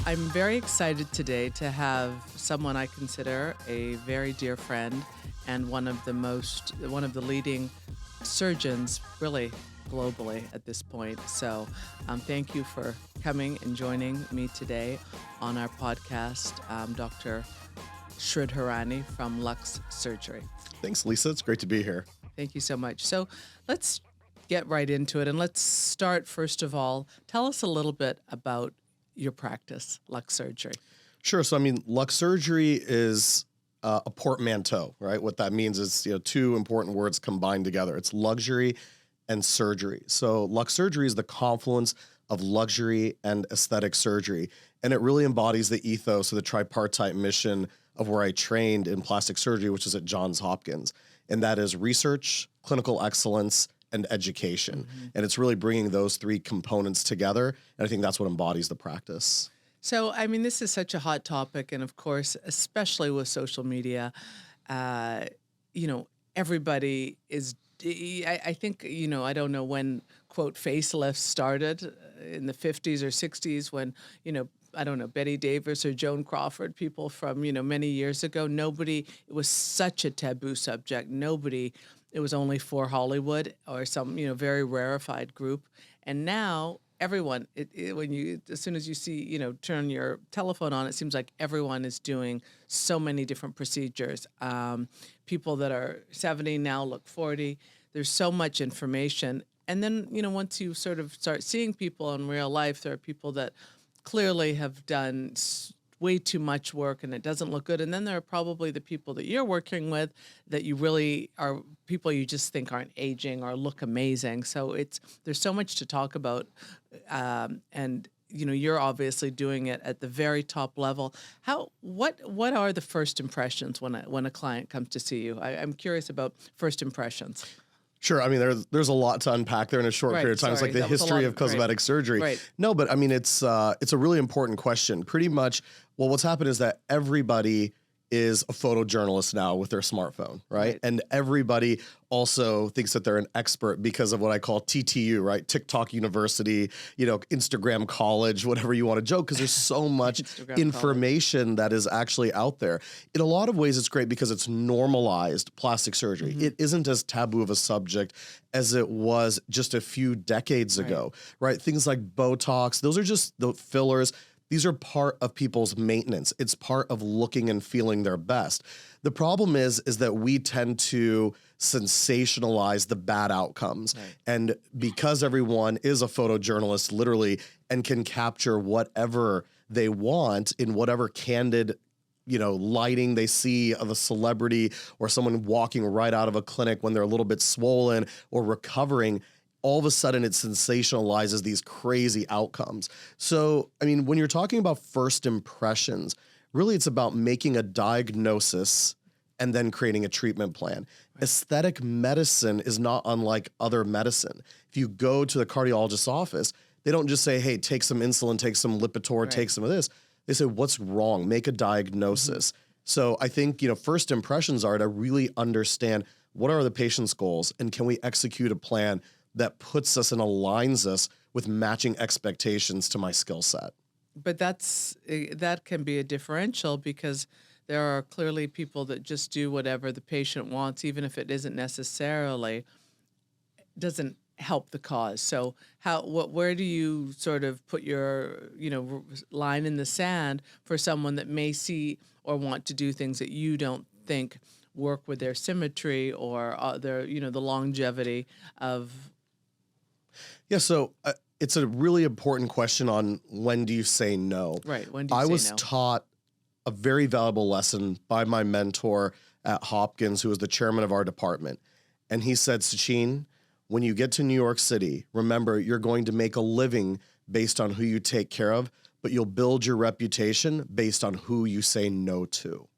I'm very excited today to have someone I consider a very dear friend and one of the leading surgeons really globally at this point. So thank you for coming and joining me today on our podcast, Dr. Shridharani from LUXURGERY. Thanks, Lisa. It's great to be here. Thank you so much. So let's get right into it. And let's start, first of all, tell us a little bit about your practice, LUXURGERY. Sure. So, LUXURGERY is a portmanteau, right? What that means is, two important words combined together. It's luxury and surgery. So LUXURGERY is the confluence of luxury and aesthetic surgery. And it really embodies the ethos of the tripartite mission of where I trained in plastic surgery, which is at Johns Hopkins. And that is research, clinical excellence, and education. Mm-hmm. And it's really bringing those three components together. And I think that's what embodies the practice. So, this is such a hot topic. And of course, especially with social media, everybody is, I think, I don't know when, quote, facelifts started in the 50s or 60s when, I don't know, Betty Davis or Joan Crawford, people from, many years ago. It was such a taboo subject. It was only for Hollywood or some, very rarefied group. And now everyone, as soon as you see, turn your telephone on, it seems like everyone is doing so many different procedures. People that are 70 now look 40. There's so much information. And then, once you sort of start seeing people in real life, there are people that clearly have done way too much work and it doesn't look good. And then there are probably the people that you're working with that you really are people you just think aren't aging or look amazing. So there's so much to talk about. And you're obviously doing it at the very top level. What are the first impressions when a client comes to see you? I'm curious about first impressions. Sure. There's a lot to unpack there in a short period of time. It's like the history of cosmetic surgery. Right. No, but it's a really important question. Pretty much, what's happened is that everybody is a photojournalist now with their smartphone, right? And everybody also thinks that they're an expert because of what I call TTU, right? TikTok University, Instagram college, whatever you want to joke, because there's so much information that is actually out there. In a lot of ways, it's great because it's normalized plastic surgery. Mm-hmm. It isn't as taboo of a subject as it was just a few decades ago, right? Things like Botox, those are just the fillers. These are part of people's maintenance. It's part of looking and feeling their best. The problem is that we tend to sensationalize the bad outcomes. Right. And because everyone is a photojournalist, literally, and can capture whatever they want in whatever candid lighting they see of a celebrity or someone walking right out of a clinic when they're a little bit swollen or recovering, all of a sudden it sensationalizes these crazy outcomes. So, when you're talking about first impressions, really it's about making a diagnosis and then creating a treatment plan. Right. Aesthetic medicine is not unlike other medicine. If you go to the cardiologist's office, they don't just say, hey, take some insulin, take some Lipitor, take some of this. They say, what's wrong? Make a diagnosis. Mm-hmm. So I think, first impressions are to really understand what are the patient's goals and can we execute a plan that puts us and aligns us with matching expectations to my skill set. But that can be a differential because there are clearly people that just do whatever the patient wants, even if it isn't necessarily, doesn't help the cause. So where do you sort of put your, line in the sand for someone that may see or want to do things that you don't think work with their symmetry or their, the longevity of. Yeah, so it's a really important question on when do you say no? Right, when do you say no? I was taught a very valuable lesson by my mentor at Hopkins, who was the chairman of our department. And he said, Sachin, when you get to New York City, remember you're going to make a living based on who you take care of, but you'll build your reputation based on who you say no to.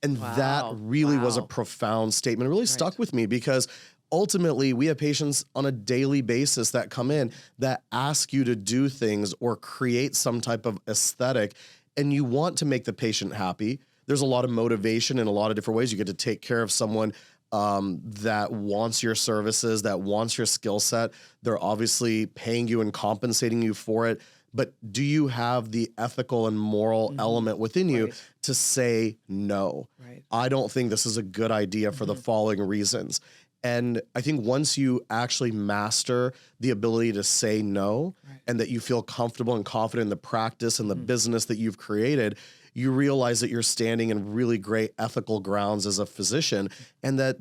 And that really was a profound statement. It really stuck with me because ultimately, we have patients on a daily basis that come in that ask you to do things or create some type of aesthetic, and you want to make the patient happy. There's a lot of motivation in a lot of different ways. You get to take care of someone that wants your services, that wants your skill set. They're obviously paying you and compensating you for it. but do you have the ethical and moral element within you Right. to say no? Right. I don't think this is a good idea for the following reasons. And I think once you actually master the ability to say no, and that you feel comfortable and confident in the practice and the business that you've created, you realize that you're standing in really great ethical grounds as a physician, and that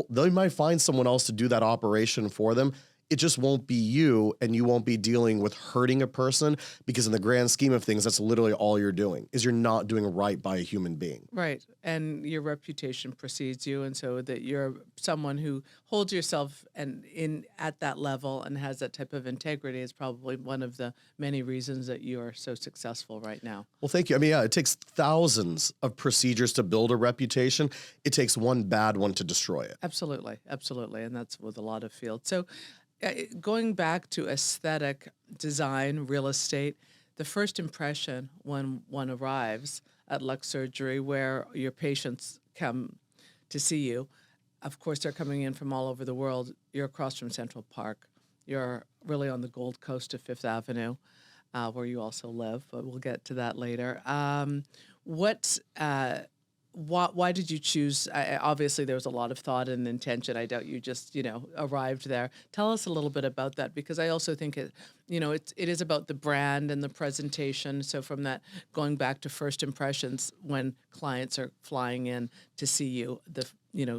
they might find someone else to do that operation for them. It just won't be you, and you won't be dealing with hurting a person, because in the grand scheme of things, that's literally all you're doing, is you're not doing right by a human being. Right. And your reputation precedes you. And so that you're someone who holds yourself and in at that level and has that type of integrity is probably one of the many reasons that you are so successful right now. Well, thank you. I mean, yeah, it takes thousands of procedures to build a reputation. It takes one bad one to destroy it. Absolutely. Absolutely. And that's with a lot of fields. So going back to aesthetic design, real estate, the first impression when one arrives at LUXURGERY, where your patients come to see you, of course, they're coming in from all over the world. You're across from Central Park. You're really on the Gold Coast of Fifth Avenue, where you also live, but we'll get to that later. Why did you choose? Obviously, there was a lot of thought and intention. I doubt you just, arrived there. Tell us a little bit about that, because I also think it is about the brand and the presentation. So from that, going back to first impressions when clients are flying in to see you,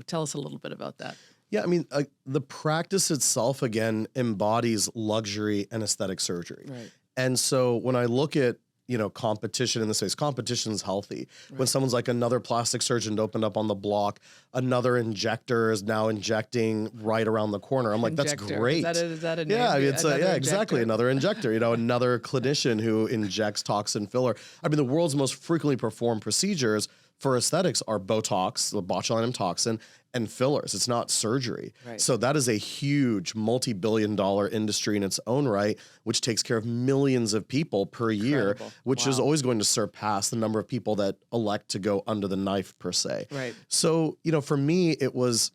tell us a little bit about that. Yeah, I mean, the practice itself, again, embodies luxury and aesthetic surgery. Right. And so when I look at, competition in this space, competition is healthy. Right. When someone's like, another plastic surgeon opened up on the block, another injector is now injecting right around the corner. I'm like, that's great. Is that a name? Yeah, it's Another exactly. Another injector, another clinician who injects toxin filler. I mean, the world's most frequently performed procedures for aesthetics are Botox, the botulinum toxin, and fillers. It's not surgery. Right. So that is a huge multi-billion-dollar industry in its own right, which takes care of millions of people per year, which is always going to surpass the number of people that elect to go under the knife, per se. Right. So, for me, it was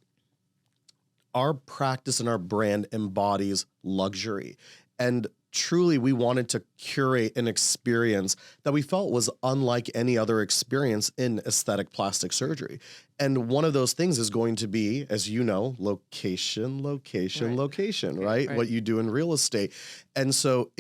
our practice and our brand embodies luxury. And truly, we wanted to curate an experience that we felt was unlike any other experience in aesthetic plastic surgery. And one of those things is going to be, as you know, location, right? What you do in real estate. And so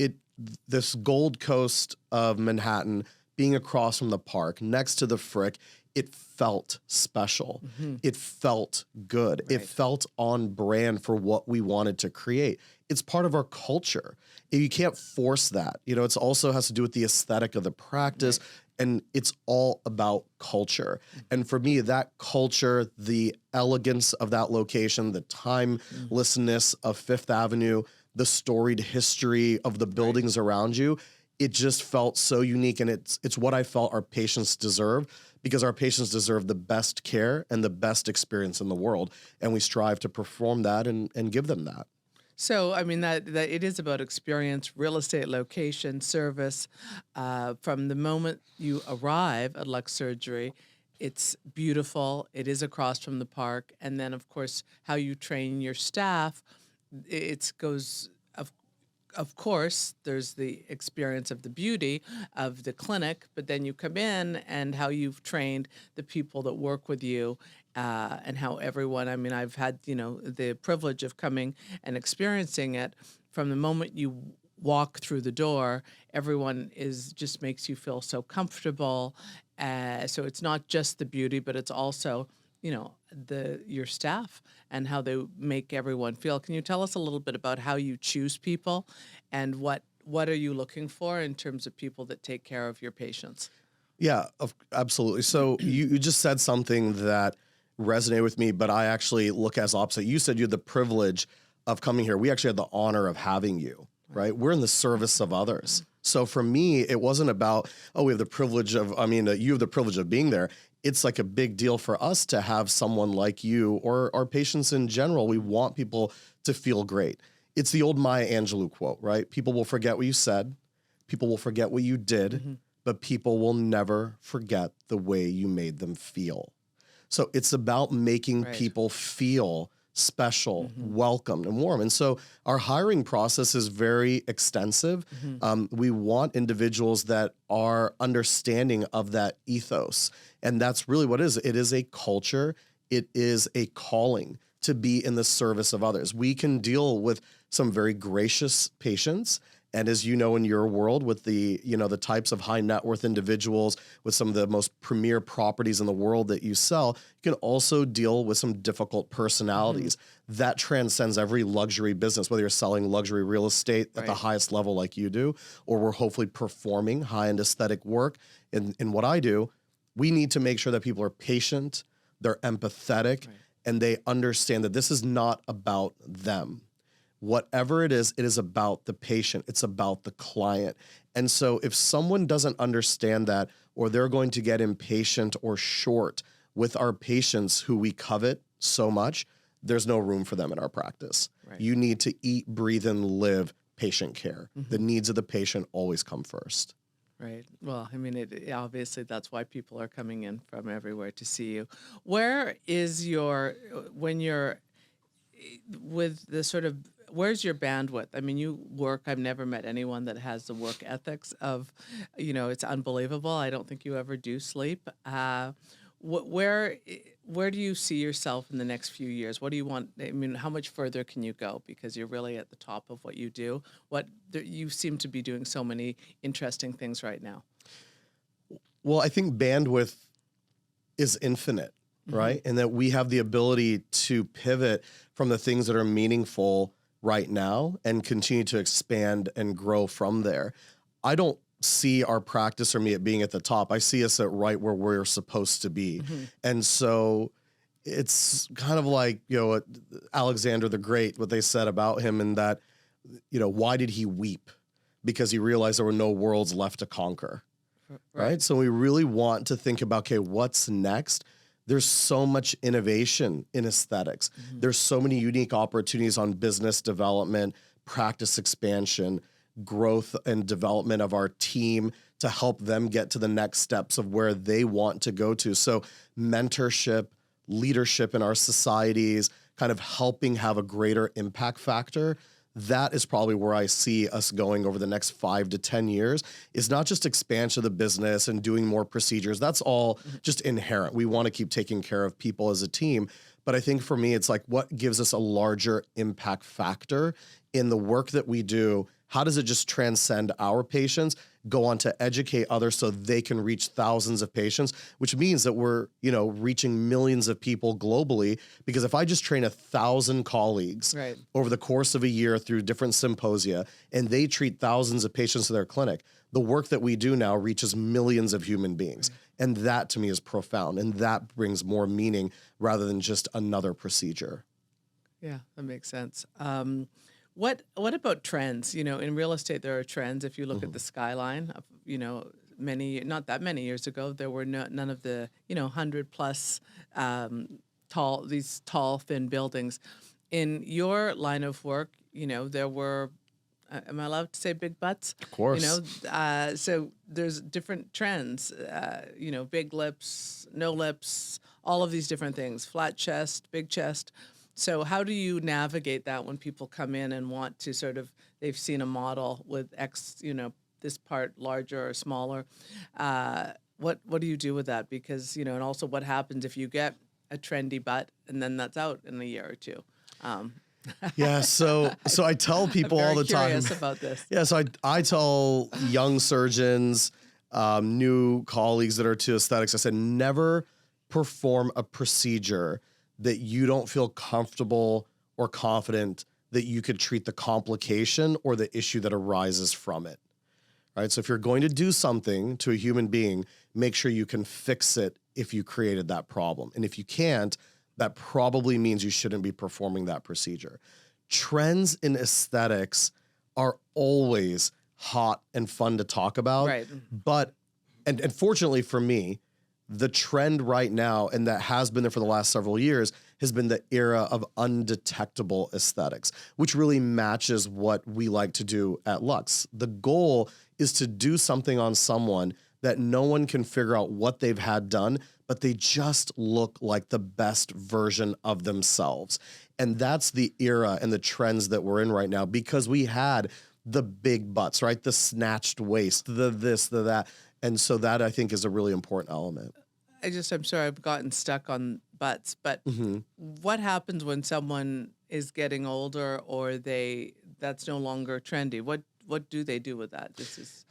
this Gold Coast of Manhattan, being across from the park, next to the Frick, it felt special. It felt good. It felt on brand for what we wanted to create. It's part of our culture. You can't force that. It's also has to do with the aesthetic of the practice, and it's all about culture. And for me, that culture, the elegance of that location, the timelessness of Fifth Avenue, the storied history of the buildings around you, it just felt so unique. And it's what I felt our patients deserve, because our patients deserve the best care and the best experience in the world. And we strive to perform that and give them that. So, I mean, that it is about experience, real estate, location, service. From the moment you arrive at LUXURGERY, it's beautiful. It is across from the park. And then, of course, how you train your staff, it goes... Of course, there's the experience of the beauty of the clinic, but then you come in and how you've trained the people that work with you, and how everyone, I mean, I've had, the privilege of coming and experiencing it. From the moment you walk through the door, everyone just makes you feel so comfortable. So it's not just the beauty, but it's also, your staff and how they make everyone feel. Can you tell us a little bit about how you choose people, and what are you looking for in terms of people that take care of your patients? Yeah, absolutely. So you just said something that resonated with me, but I actually look as opposite. You said you had the privilege of coming here. We actually had the honor of having you, right? We're in the service of others. So for me, it wasn't about, we have the privilege of, you have the privilege of being there. It's like a big deal for us to have someone like you, or our patients in general. We want people to feel great. It's the old Maya Angelou quote, right? People will forget what you said. People will forget what you did, but people will never forget the way you made them feel. So it's about making people feel special, welcomed, and warm. And so our hiring process is very extensive. We want individuals that are understanding of that ethos. And that's really what it is. It is a culture. It is a calling to be in the service of others. We can deal with some very gracious patients. And as you know, in your world with the, the types of high net worth individuals with some of the most premier properties in the world that you sell, you can also deal with some difficult personalities. That transcends every luxury business, whether you're selling luxury real estate at the highest level like you do, or we're hopefully performing high-end aesthetic work. In what I do, we need to make sure that people are patient, they're empathetic, and they understand that this is not about them. Whatever it is about the patient. It's about the client. And so if someone doesn't understand that, or they're going to get impatient or short with our patients who we covet so much, there's no room for them in our practice. You need to eat, breathe, and live patient care. The needs of the patient always come first. Right. Well, I mean, obviously that's why people are coming in from everywhere to see you. Where is when you're with the sort of, where's your bandwidth? I mean, you work, I've never met anyone that has the work ethics of, it's unbelievable. I don't think you ever do sleep. Where do you see yourself in the next few years? What do you want? I mean, how much further can you go? Because you're really at the top of what you do. You seem to be doing so many interesting things right now. Well, I think bandwidth is infinite, right? And that we have the ability to pivot from the things that are meaningful right now and continue to expand and grow from there. I don't see our practice or me at being at the top. I see us at right where we're supposed to be. And so it's kind of like, Alexander the Great, what they said about him, and that, why did he weep? Because he realized there were no worlds left to conquer. Right? So we really want to think about, okay, what's next? There's so much innovation in aesthetics. There's so many unique opportunities on business development, practice expansion, growth and development of our team to help them get to the next steps of where they want to go to. So mentorship, leadership in our societies, kind of helping have a greater impact factor. That is probably where I see us going over the next 5 to 10 years, is not just expansion of the business and doing more procedures. That's all just inherent. We want to keep taking care of people as a team. But I think for me, it's like, what gives us a larger impact factor in the work that we do? How does it just transcend our patients, go on to educate others so they can reach thousands of patients, which means that we're, reaching millions of people globally. Because if I just train 1,000 colleagues over the course of a year through different symposia, and they treat thousands of patients in their clinic, the work that we do now reaches millions of human beings. And that to me is profound. And that brings more meaning rather than just another procedure. Yeah, that makes sense. What about trends? In real estate, there are trends. If you look at the skyline, not that many years ago, there were none of the 100+ tall, thin buildings. In your line of work, there were. Am I allowed to say big butts? Of course. So there's different trends. Big lips, no lips, all of these different things. Flat chest, big chest. So how do you navigate that when people come in and want to they've seen a model with X, this part larger or smaller? What do you do with that? Because, and also what happens if you get a trendy butt and then that's out in a year or two? Yeah, so I tell people all the time. I'm curious about this. Yeah, so I tell young surgeons, new colleagues that are to aesthetics, I said, never perform a procedure that you don't feel comfortable or confident that you could treat the complication or the issue that arises from it. Right? So if you're going to do something to a human being, make sure you can fix it if you created that problem. And if you can't, that probably means you shouldn't be performing that procedure. Trends in aesthetics are always hot and fun to talk about. Right. But, and fortunately for me, the trend right now, and that has been there for the last several years, has been the era of undetectable aesthetics, which really matches what we like to do at Lux. The goal is to do something on someone that no one can figure out what they've had done, but they just look like the best version of themselves. And that's the era and the trends that we're in right now, because we had the big butts, right? The snatched waist, the this, the that. And so that, I think, is a really important element. I'm sorry, I've gotten stuck on butts, but what happens when someone is getting older or that's no longer trendy? What do they do with that?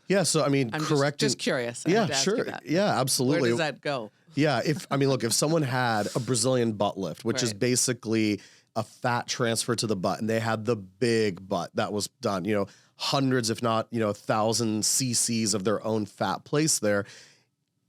Yeah, so I mean, I'm correcting. just curious. I Yeah, had to ask you sure. that. Yeah, absolutely. Where does that go? Yeah, if someone had a Brazilian butt lift, which is Right. basically a fat transfer to the butt, and they had the big butt that was done, hundreds, if not, 1,000 cc's of their own fat placed there,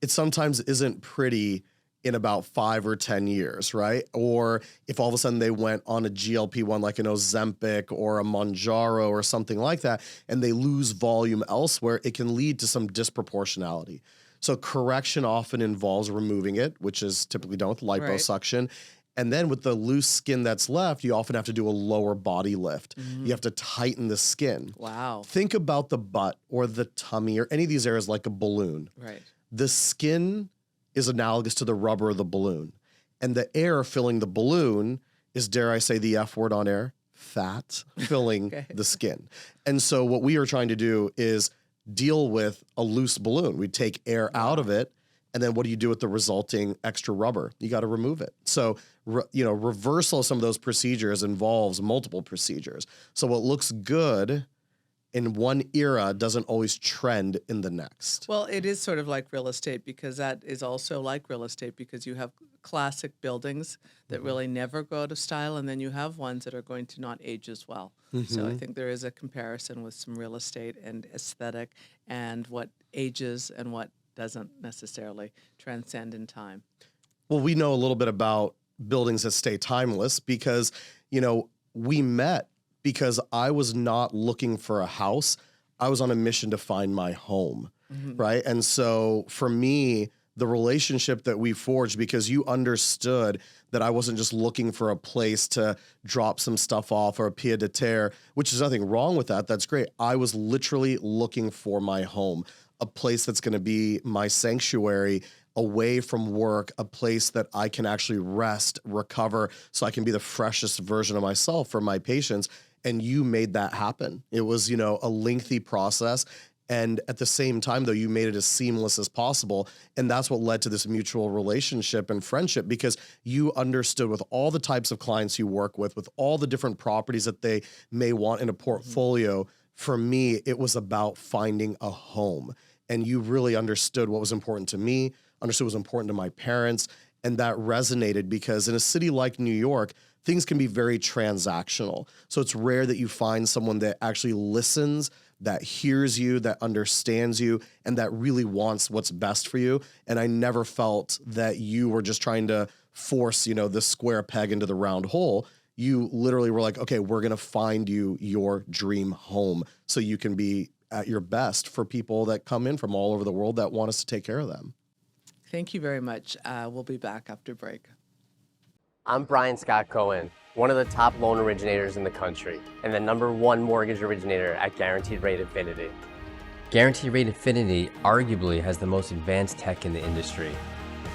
it sometimes isn't pretty in about 5 or 10 years, right? Or if all of a sudden they went on a GLP-1 like an Ozempic or a Mounjaro or something like that, and they lose volume elsewhere, it can lead to some disproportionality. So correction often involves removing it, which is typically done with liposuction. And then with the loose skin that's left, you often have to do a lower body lift. You have to tighten the skin. Wow. Think about the butt or the tummy or any of these areas like a balloon. Right. The skin is analogous to the rubber of the balloon. And the air filling the balloon is, dare I say the F word on air, fat filling the skin. And so what we are trying to do is deal with a loose balloon. We take air out of it, and then what do you do with the resulting extra rubber? You got to remove it. So, reversal of some of those procedures involves multiple procedures. So what looks good in one era doesn't always trend in the next. Well, it is sort of like real estate, because that is also like real estate, because you have classic buildings that really never go out of style, and then you have ones that are going to not age as well. So I think there is a comparison with some real estate and aesthetic and what ages and what doesn't necessarily transcend in time. Well, we know a little bit about buildings that stay timeless because, we met because I was not looking for a house. I was on a mission to find my home, right? And so for me, the relationship that we forged, because you understood that I wasn't just looking for a place to drop some stuff off or a pied de terre, which is nothing wrong with that. That's great. I was literally looking for my home, a place that's going to be my sanctuary away from work, a place that I can actually rest, recover, so I can be the freshest version of myself for my patients. And you made that happen. It was, a lengthy process. And at the same time, though, you made it as seamless as possible. And that's what led to this mutual relationship and friendship, because you understood with all the types of clients you work with all the different properties that they may want in a portfolio. For me, it was about finding a home. And you really understood what was important to me, understood what was important to my parents. And that resonated, because in a city like New York, things can be very transactional. So it's rare that you find someone that actually listens, that hears you, that understands you, and that really wants what's best for you. And I never felt that you were just trying to force, the square peg into the round hole. You literally were like, okay, we're going to find you your dream home so you can be at your best for people that come in from all over the world that want us to take care of them. Thank you very much. We'll be back after break. I'm Brian Scott Cohen, one of the top loan originators in the country, and the #1 mortgage originator at Guaranteed Rate Infinity. Guaranteed Rate Infinity arguably has the most advanced tech in the industry.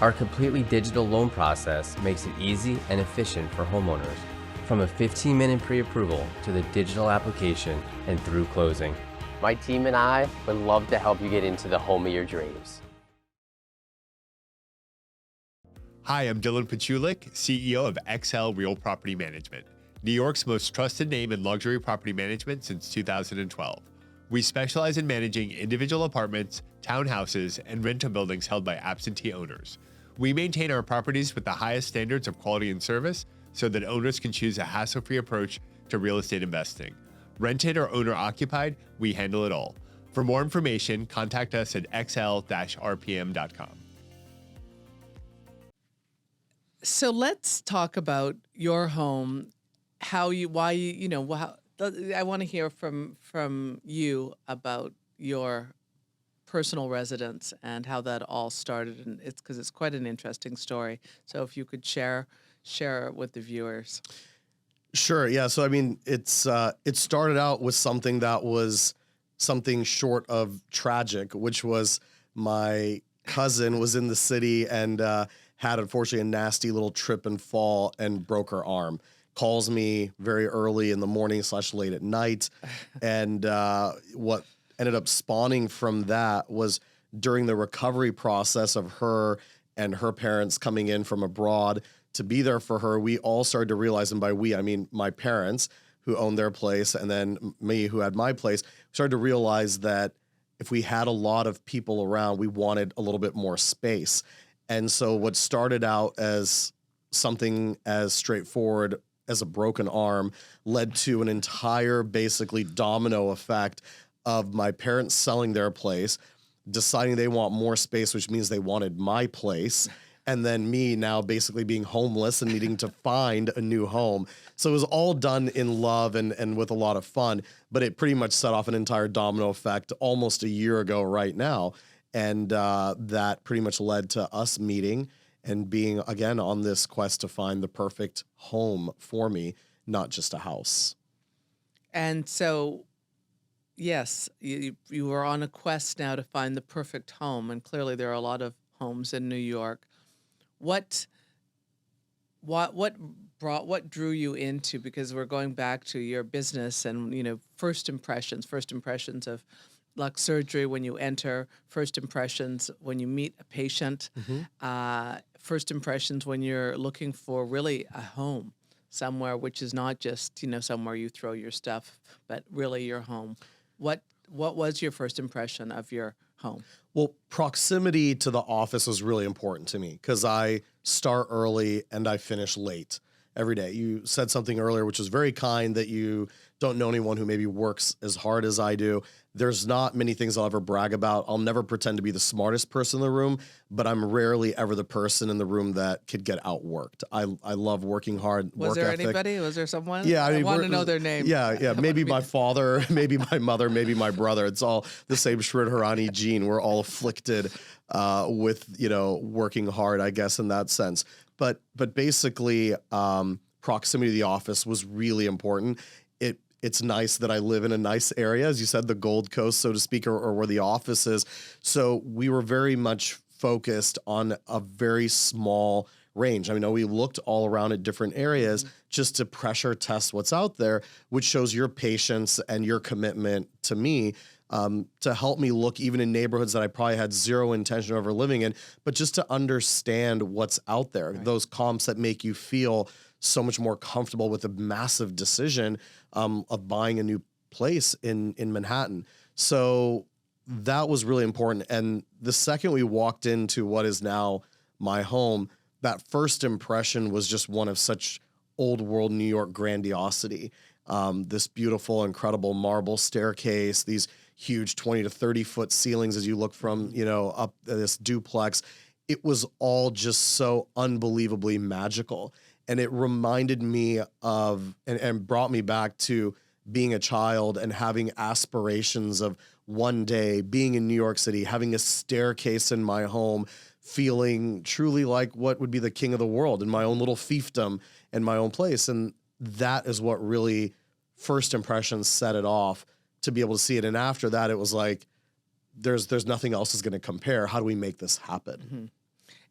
Our completely digital loan process makes it easy and efficient for homeowners, from a 15-minute pre-approval to the digital application and through closing. My team and I would love to help you get into the home of your dreams. Hi, I'm Dylan Pachulik, CEO of XL Real Property Management, New York's most trusted name in luxury property management since 2012. We specialize in managing individual apartments, townhouses, and rental buildings held by absentee owners. We maintain our properties with the highest standards of quality and service so that owners can choose a hassle-free approach to real estate investing. Rented or owner-occupied, we handle it all. For more information, contact us at xl-rpm.com. So let's talk about your home, I want to hear from you about your personal residence and how that all started, and it's quite an interesting story. So if you could share it with the viewers. Sure. Yeah. So, it started out with something that was something short of tragic, which was my cousin was in the city and had, unfortunately, a nasty little trip and fall and broke her arm. Calls me very early in the morning / late at night. And what ended up spawning from that was during the recovery process of her and her parents coming in from abroad to be there for her, we all started to realize, and by we, I mean my parents who owned their place and then me who had my place, started to realize that if we had a lot of people around, we wanted a little bit more space. And so what started out as something as straightforward as a broken arm led to an entire basically domino effect of my parents selling their place, deciding they want more space, which means they wanted my place, and then me now basically being homeless and needing to find a new home. So it was all done in love and with a lot of fun, but it pretty much set off an entire domino effect almost a year ago right now. And that pretty much led to us meeting and being, again, on this quest to find the perfect home for me, not just a house. And so, yes, you are on a quest now to find the perfect home, and clearly there are a lot of homes in New York. What drew you into, because we're going back to your business and, first impressions of LUXURGERY when you enter, first impressions when you meet a patient, first impressions when you're looking for really a home, somewhere which is not just, somewhere you throw your stuff, but really your home. What was your first impression of your home? Well, proximity to the office was really important to me because I start early and I finish late every day. You said something earlier, which was very kind, that you don't know anyone who maybe works as hard as I do. There's not many things I'll ever brag about. I'll never pretend to be the smartest person in the room, but I'm rarely ever the person in the room that could get outworked. I love working hard. Was there ethic. Anybody? Was there someone? Yeah, I want to know their name. Yeah. Maybe my father, maybe my mother, maybe my brother. It's all the same Shridharani gene. We're all afflicted with working hard, I guess, in that sense. But basically, proximity to the office was really important. It's nice that I live in a nice area, as you said, the Gold Coast, so to speak, or where the office is. So we were very much focused on a very small range. I mean, we looked all around at different areas just to pressure test what's out there, which shows your patience and your commitment to me, to help me look even in neighborhoods that I probably had zero intention of ever living in, but just to understand what's out there, those comps that make you feel so much more comfortable with a massive decision of buying a new place in Manhattan. So that was really important. And the second we walked into what is now my home, that first impression was just one of such old world New York grandiosity. This beautiful, incredible marble staircase, these huge 20 to 30 foot ceilings as you look from, up this duplex. It was all just so unbelievably magical. And it reminded me of, and brought me back to being a child and having aspirations of one day being in New York City, having a staircase in my home, feeling truly like what would be the king of the world in my own little fiefdom in my own place. And that is what really first impressions set it off to be able to see it. And after that, it was like, there's nothing else is going to compare. How do we make this happen?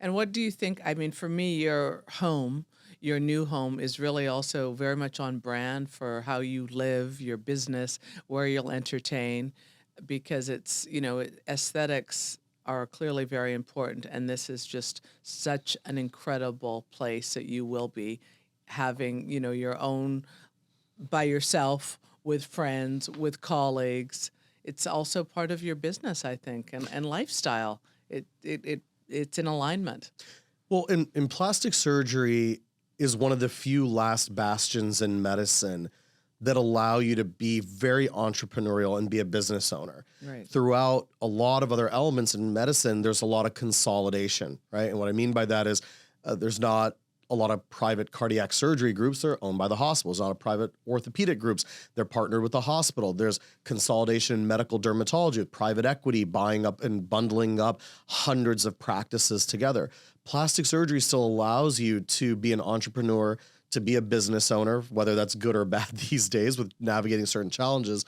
And what do you think? I mean, for me, your new home is really also very much on brand for how you live, your business, where you'll entertain, because it's, aesthetics are clearly very important. And this is just such an incredible place that you will be having, your own by yourself, with friends, with colleagues. It's also part of your business, I think, and lifestyle. It's in alignment. Well, in plastic surgery is one of the few last bastions in medicine that allow you to be very entrepreneurial and be a business owner. Right. Throughout a lot of other elements in medicine, there's a lot of consolidation, right? And what I mean by that is there's not a lot of private cardiac surgery groups. They're owned by the hospitals. Not a private orthopedic groups. They're partnered with the hospital. There's consolidation in medical dermatology with private equity buying up and bundling up hundreds of practices together. Plastic surgery still allows you to be an entrepreneur, to be a business owner, whether that's good or bad these days with navigating certain challenges.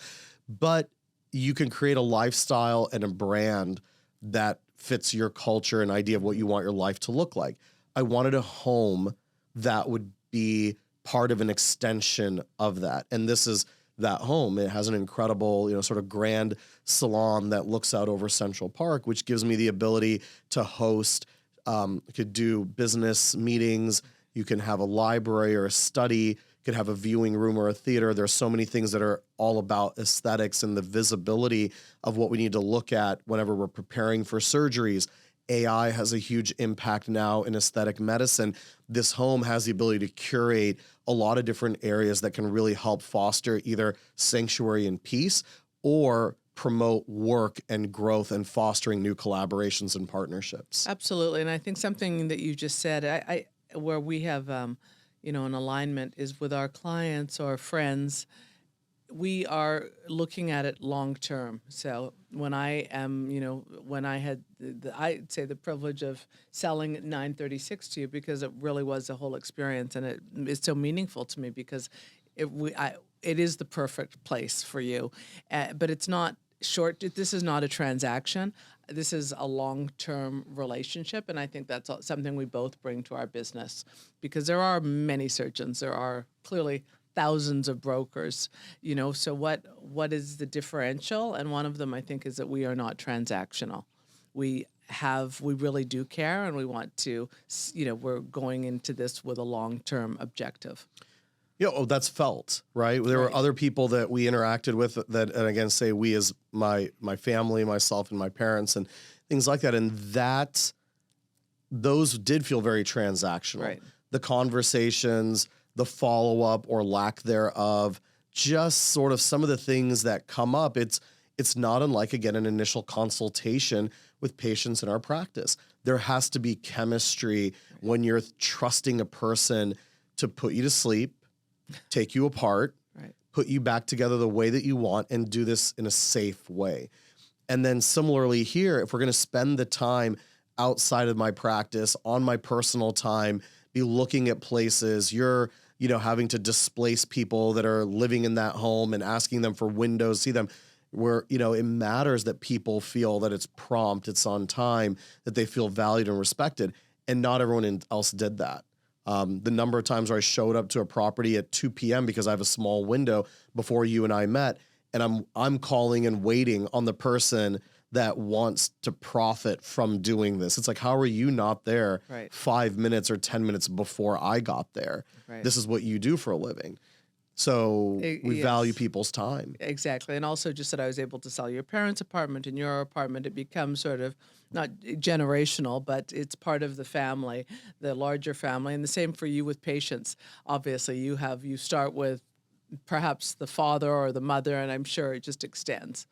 But you can create a lifestyle and a brand that fits your culture and idea of what you want your life to look like. I wanted a home that would be part of an extension of that. And this is that home. It has an incredible, sort of grand salon that looks out over Central Park, which gives me the ability to host, could do business meetings. You can have a library or a study, you could have a viewing room or a theater. There's so many things that are all about aesthetics and the visibility of what we need to look at whenever we're preparing for surgeries. AI has a huge impact now in aesthetic medicine. This home has the ability to curate a lot of different areas that can really help foster either sanctuary and peace or promote work and growth and fostering new collaborations and partnerships. Absolutely. And I think something that you just said, I where we have, an alignment is with our clients or friends. We are looking at it long term. So when I am, when I had, I'd say the privilege of selling 936 to you, because it really was a whole experience, and it is so meaningful to me because it is the perfect place for you, but it's not short. This is not a transaction. This is a long-term relationship, and I think that's something we both bring to our business, because there are many surgeons. There are clearly thousands of brokers, so what is the differential? And one of them, I think, is that we are not transactional. We really do care, and we want to, we're going into this with a long-term objective. That's felt, right? There were other people that we interacted with that, and again, say we as my family, myself and my parents and things like that. And those did feel very transactional. Right. The conversations, the follow-up or lack thereof, just sort of some of the things that come up. It's not unlike, again, an initial consultation with patients in our practice. There has to be chemistry when you're trusting a person to put you to sleep, take you apart, put you back together the way that you want, and do this in a safe way. And then similarly here, if we're going to spend the time outside of my practice, on my personal time, be looking at places, you're having to displace people that are living in that home and asking them for windows, see them, where, it matters that people feel that it's prompt, it's on time, that they feel valued and respected. And not everyone else did that. The number of times where I showed up to a property at 2 p.m. because I have a small window before you and I met, and I'm calling and waiting on the person that wants to profit from doing this. It's like, how are you not there 5 minutes or 10 minutes before I got there? Right. This is what you do for a living. So we value people's time. Exactly. And also just that I was able to sell your parents' apartment and your apartment. It becomes sort of not generational, but it's part of the family, the larger family. And the same for you with patients. Obviously, you start with perhaps the father or the mother, and I'm sure it just extends.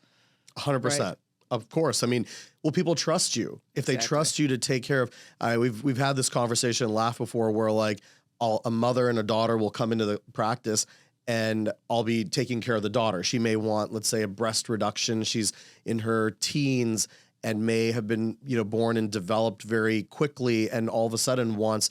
100%. Right? Of course. I mean, will people trust you? If they trust you to take care of, we've had this conversation and laughed before where like a mother and a daughter will come into the practice and I'll be taking care of the daughter. She may want, let's say, a breast reduction. She's in her teens and may have been, born and developed very quickly, and all of a sudden wants,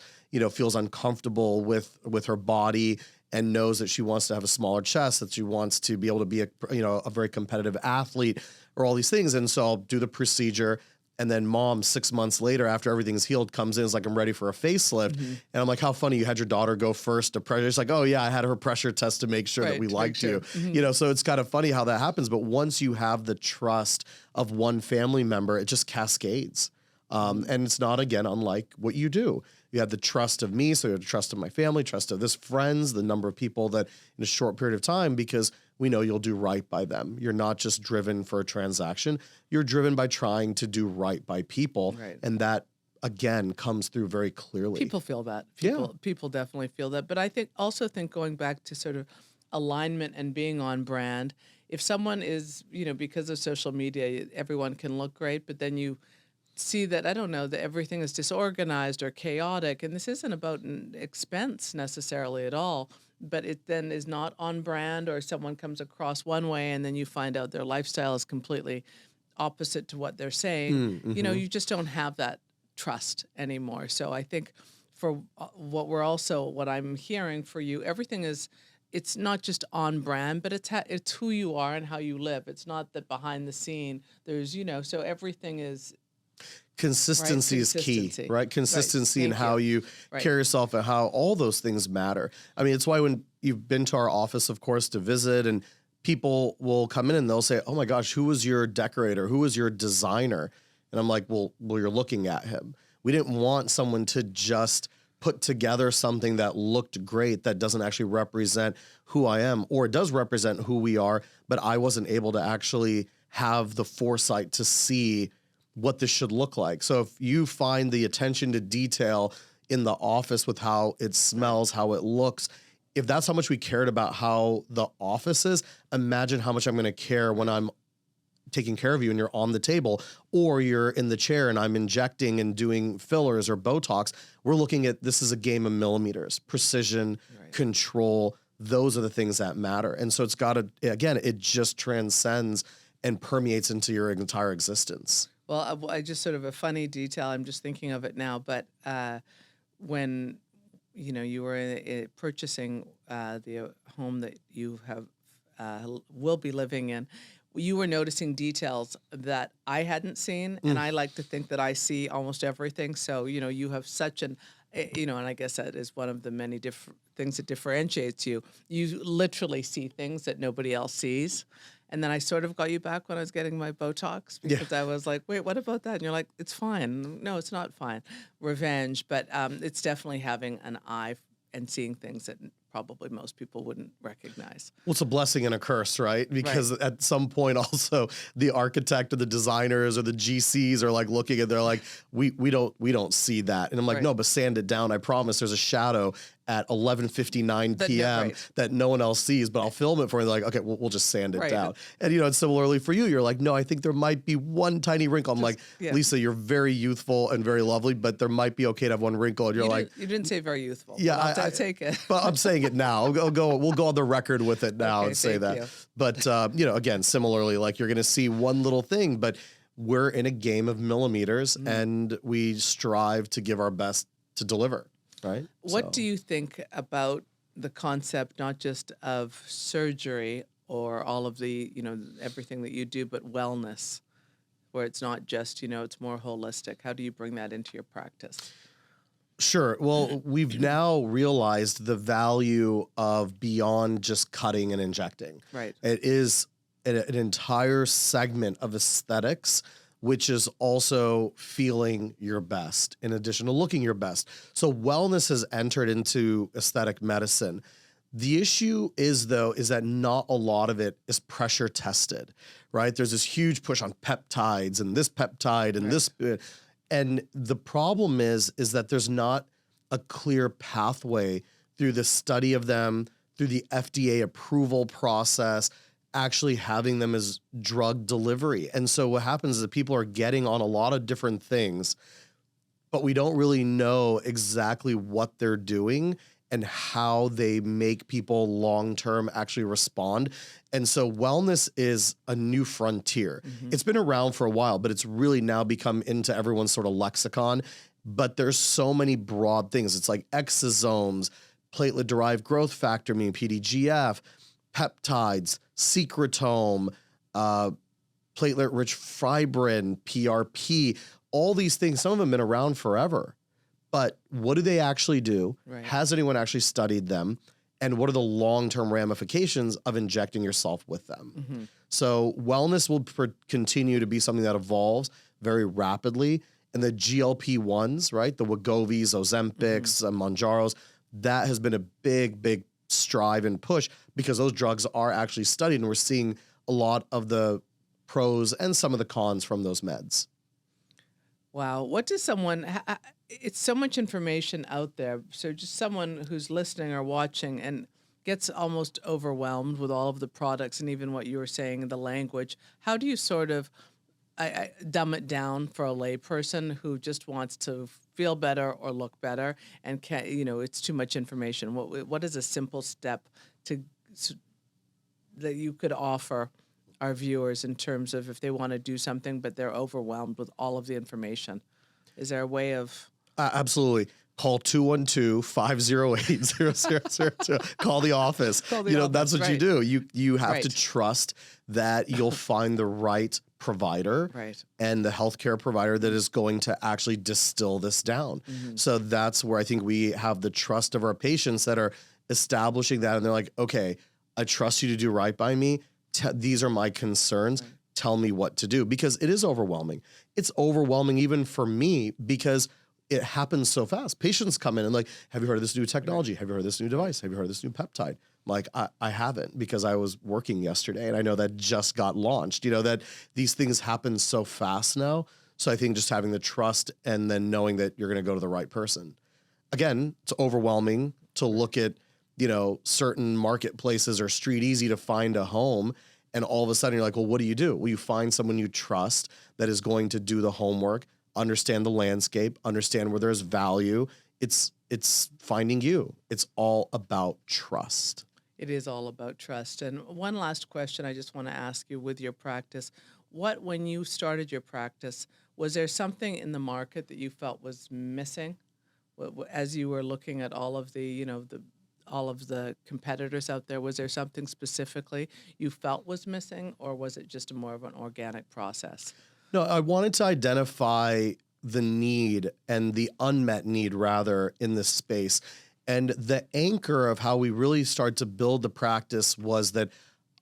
feels uncomfortable with her body and knows that she wants to have a smaller chest, that she wants to be able to be a very competitive athlete, or all these things. And so I'll do the procedure. And then mom, 6 months later, after everything's healed, comes in, is like, I'm ready for a facelift. Mm-hmm. And I'm like, how funny, you had your daughter go first to pressure. It's like, oh yeah, I had her pressure test to make sure that we liked you. Mm-hmm. So it's kind of funny how that happens. But once you have the trust of one family member, it just cascades. And it's not, again, unlike what you do. You have the trust of me, so you have the trust of my family, trust of this friends, the number of people that in a short period of time, because we know you'll do right by them. You're not just driven for a transaction. You're driven by trying to do right by people. Right. And that, again, comes through very clearly. People feel that. People definitely feel that. But I think going back to sort of alignment and being on brand, if someone is, because of social media, everyone can look great, but then you see that, I don't know, that everything is disorganized or chaotic, and this isn't about an expense necessarily at all, but it then is not on brand, or someone comes across one way and then you find out their lifestyle is completely opposite to what they're saying. Mm-hmm. You just don't have that trust anymore. So I think for what I'm hearing for you, everything is, it's not just on brand, but it's who you are and how you live. It's not that behind the scene there's, so everything is Consistency is key, Consistency. right? Consistency in Thank how you. you Right. carry yourself and how all those things matter. I mean, it's why when you've been to our office, of course, to visit, and people will come in and they'll say, "Oh my gosh, who was your decorator? Who was your designer?" And I'm like, well, you're looking at him. We didn't want someone to just put together something that looked great that doesn't actually represent who I am, or it does represent who we are, but I wasn't able to actually have the foresight to see what this should look like. So if you find the attention to detail in the office with how it smells, how it looks, if that's how much we cared about how the office is, imagine how much I'm going to care when I'm taking care of you and you're on the table, or you're in the chair and I'm injecting and doing fillers or Botox. We're looking at, this is a game of millimeters, precision, control. Those are the things that matter. And so it's got to, again, it just transcends and permeates into your entire existence. Well, I just sort of a funny detail. I'm just thinking of it now, but when you were purchasing the home that you have will be living in, you were noticing details that I hadn't seen, and I like to think that I see almost everything. So you have such an and I guess that is one of the many different things that differentiates you. You literally see things that nobody else sees. And then I sort of got you back when I was getting my Botox because I was like, wait, what about that? And you're like, it's fine. No, it's not fine. Revenge. But it's definitely having an eye and seeing things that probably most people wouldn't recognize. Well, it's a blessing and a curse, right? Because at some point also the architect or the designers or the GCs are like looking at, they're like, we don't see that. And I'm like, no, but sand it down. I promise there's a shadow at 11:59 p.m. that no one else sees, but I'll film it for you. They're like, okay, we'll just sand it down. And and similarly for you, you're like, no, I think there might be one tiny wrinkle. I'm like, Lisa, you're very youthful and very lovely, but there might be okay to have one wrinkle. And you're you didn't say very youthful. Yeah, I take it. But I'm saying it now. We'll go on the record with it now and say that. But again, similarly, like you're going to see one little thing, but we're in a game of millimeters, and we strive to give our best to deliver. Right. What do you think about the concept, not just of surgery or all of the, everything that you do, but wellness, where it's not just, it's more holistic? How do you bring that into your practice? Sure. Well, we've now realized the value of beyond just cutting and injecting. Right. It is an entire segment of aesthetics, which is also feeling your best in addition to looking your best. So wellness has entered into aesthetic medicine. The issue is that not a lot of it is pressure tested, right? There's this huge push on peptides and this peptide and this. And the problem is that there's not a clear pathway through the study of them, through the FDA approval process, actually having them as drug delivery. And so what happens is that people are getting on a lot of different things, but we don't really know exactly what they're doing and how they make people long-term actually respond. And so wellness is a new frontier. It's been around for a while, but it's really now become into everyone's sort of lexicon. But there's so many broad things. It's like exosomes, platelet-derived growth factor, meaning PDGF, peptides, secretome, platelet-rich fibrin, PRP, all these things. Some of them have been around forever. But what do they actually do? Has anyone actually studied them? And what are the long-term ramifications of injecting yourself with them? So wellness will continue to be something that evolves very rapidly. And the GLP-1s, right, the Wegovy's, Ozempics, Mounjaros, that has been a big, big strive and push because those drugs are actually studied, and we're seeing a lot of the pros and some of the cons from those meds. Wow. What does someone, it's so much information out there. So just someone who's listening or watching and gets almost overwhelmed with all of the products and even what you were saying, the language, how do you sort of dumb it down for a layperson who just wants to feel better or look better and can't, it's too much information? What is a simple step that you could offer our viewers in terms of if they want to do something, but they're overwhelmed with all of the information? Is there a way of... Absolutely. Call 212-508-0002. Call the office. That's what you do. You have to trust that you'll find the right provider Right. and the healthcare provider that is going to actually distill this down. So that's where I think we have the trust of our patients that are establishing that. And they're like, okay, I trust you to do right by me. These are my concerns. Right. Tell me what to do, because it is overwhelming. It's overwhelming even for me because it happens so fast. Patients come in and like, have you heard of this new technology? Have you heard of this new device? Have you heard of this new peptide? I'm like, I haven't, because I was working yesterday and I know that just got launched. You know, that these things happen so fast now. So I think just having the trust and then knowing that you're going to go to the right person. Again, it's overwhelming to look at, you know, certain marketplaces or street easy to find a home. And all of a sudden you're like, well, what do you do? Well, you find someone you trust that is going to do the homework, understand the landscape, understand where there's value. It's finding you. It's all about trust. It is all about trust. And one last question I just want to ask you with your practice. When you started your practice, was there something in the market that you felt was missing as you were looking at all of the, all of the competitors out there? Was there something specifically you felt was missing, or was it just more of an organic process? No, I wanted to identify the need and the unmet need rather in this space. And the anchor of how we really started to build the practice was that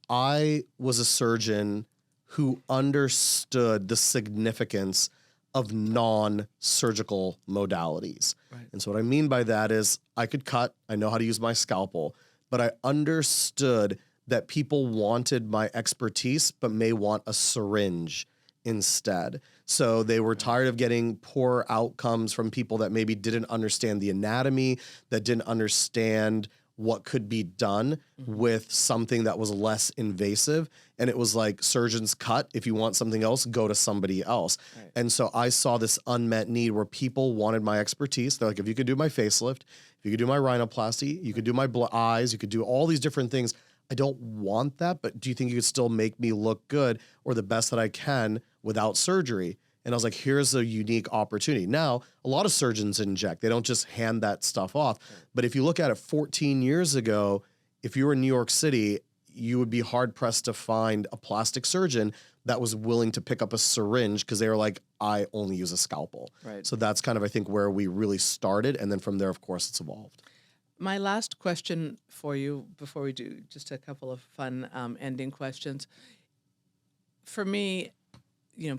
I was a surgeon who understood the significance of non-surgical modalities. Right. And so what I mean by that is I could cut, I know how to use my scalpel, but I understood that people wanted my expertise, but may want a syringe instead. So they were tired of getting poor outcomes from people that maybe didn't understand the anatomy, that didn't understand what could be done with something that was less invasive. And it was like, surgeons cut. If you want something else, go to somebody else. Right. And so I saw this unmet need where people wanted my expertise. They're like, if you could do my facelift, if you could do my rhinoplasty, you could do my eyes, you could do all these different things. I don't want that, but do you think you could still make me look good or the best that I can without surgery? And I was like, here's a unique opportunity. Now, a lot of surgeons inject. They don't just hand that stuff off. But if you look at it 14 years ago, if you were in New York City, you would be hard-pressed to find a plastic surgeon that was willing to pick up a syringe because they were like, I only use a scalpel. Right. So that's kind of, I think, where we really started. And then from there, of course, it's evolved. My last question for you before we do just a couple of fun ending questions. For me,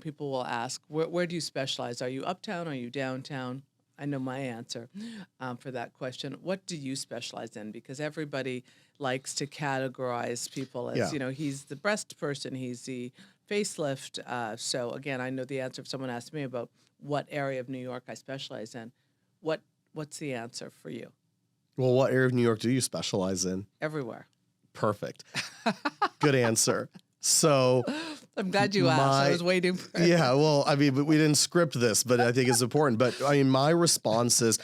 people will ask, where do you specialize? Are you uptown? Are you downtown? I know my answer for that question. What do you specialize in? Because everybody likes to categorize people as, he's the breast person, he's the facelift. So again, I know the answer if someone asked me about what area of New York I specialize in. What's the answer for you? Well, what area of New York do you specialize in? Everywhere. Perfect. Good answer. So I'm glad you asked. I was waiting for it. Yeah, well, I mean, we didn't script this, but I think it's important. But I mean, my response is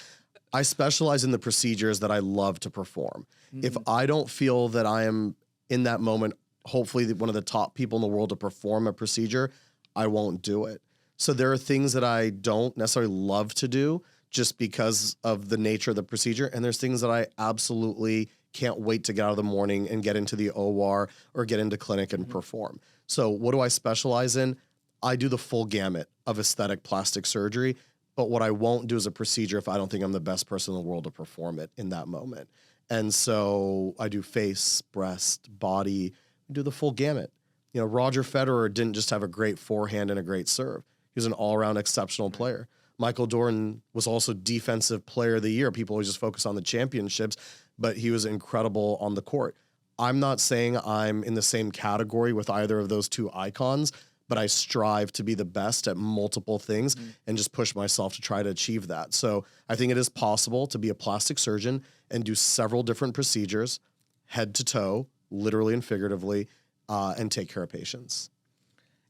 I specialize in the procedures that I love to perform. If I don't feel that I am in that moment, hopefully one of the top people in the world to perform a procedure, I won't do it. So there are things that I don't necessarily love to do just because of the nature of the procedure. And there's things that I absolutely can't wait to get out of the morning and get into the OR or get into clinic and perform. So what do I specialize in? I do the full gamut of aesthetic plastic surgery, but what I won't do is a procedure if I don't think I'm the best person in the world to perform it in that moment. And so I do face, breast, body, do the full gamut. Roger Federer didn't just have a great forehand and a great serve. He was an all-around exceptional player. Michael Jordan was also Defensive Player of the Year. People always just focus on the championships, but he was incredible on the court. I'm not saying I'm in the same category with either of those two icons, but I strive to be the best at multiple things and just push myself to try to achieve that. So I think it is possible to be a plastic surgeon and do several different procedures, head to toe, literally and figuratively, and take care of patients.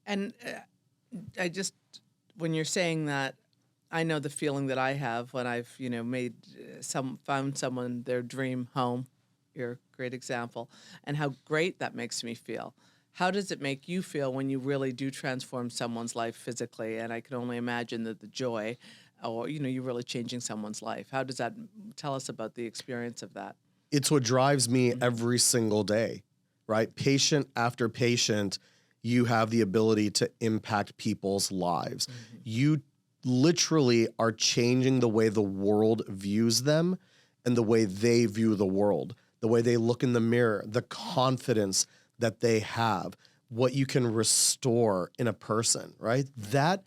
And when you're saying that, I know the feeling that I have when I've, found someone their dream home. You're a great example, and how great that makes me feel. How does it make you feel when you really do transform someone's life physically? And I can only imagine that the joy, or you're really changing someone's life. How does that tell us about the experience of that? It's what drives me every single day, right? Patient after patient, you have the ability to impact people's lives. You literally are changing the way the world views them and the way they view the world, the way they look in the mirror, the confidence that they have, what you can restore in a person, right? That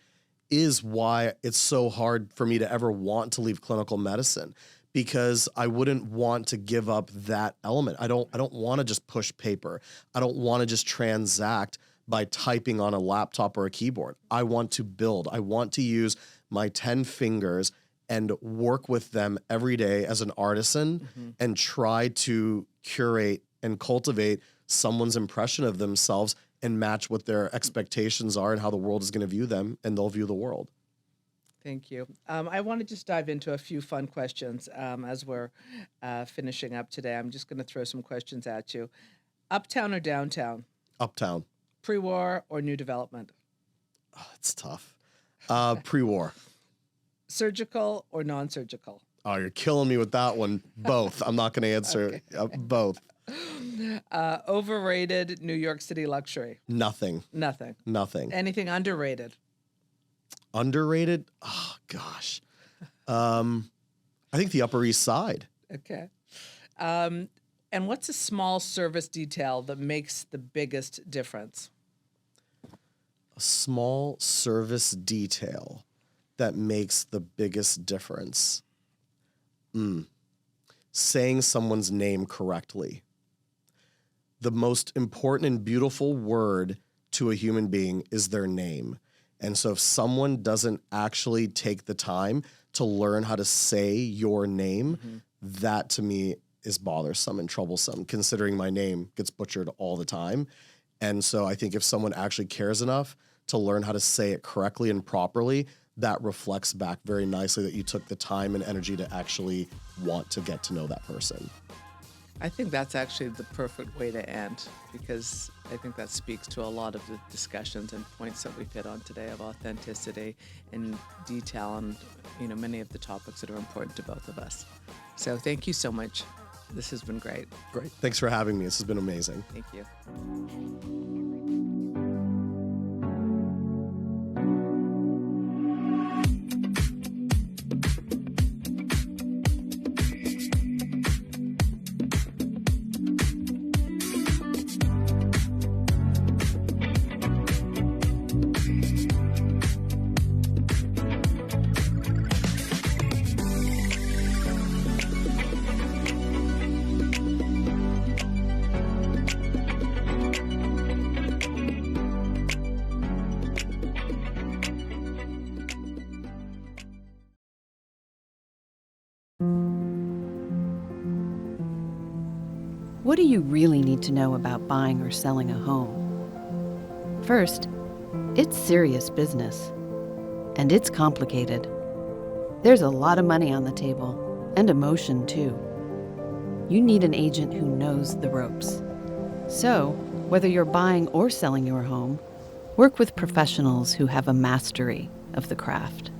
is why it's so hard for me to ever want to leave clinical medicine, because I wouldn't want to give up that element. I don't want to just push paper. I don't want to just transact by typing on a laptop or a keyboard. I want to build. I want to use my 10 fingers and work with them every day as an artisan and try to curate and cultivate someone's impression of themselves and match what their expectations are and how the world is going to view them, and they'll view the world. Thank you. I want to just dive into a few fun questions as we're finishing up today. I'm just going to throw some questions at you. Uptown or downtown? Uptown. Pre-war or new development? Oh, it's tough. Pre-war. Surgical or non-surgical? Oh, you're killing me with that one. Both. I'm not going to answer both. Overrated New York City luxury? Nothing. Nothing. Anything underrated? Underrated? Oh, gosh. I think the Upper East Side. Okay. And what's a small service detail that makes the biggest difference? A small service detail that makes the biggest difference. Saying someone's name correctly. The most important and beautiful word to a human being is their name. And so if someone doesn't actually take the time to learn how to say your name, that to me is bothersome and troublesome, considering my name gets butchered all the time. And so I think if someone actually cares enough to learn how to say it correctly and properly, that reflects back very nicely that you took the time and energy to actually want to get to know that person. I think that's actually the perfect way to end, because I think that speaks to a lot of the discussions and points that we've hit on today of authenticity and detail and, many of the topics that are important to both of us. So thank you so much. This has been great. Great. Thanks for having me. This has been amazing. Thank you. What do you really need to know about buying or selling a home? First, it's serious business, and it's complicated. There's a lot of money on the table, and emotion too. You need an agent who knows the ropes. So, whether you're buying or selling your home, work with professionals who have a mastery of the craft.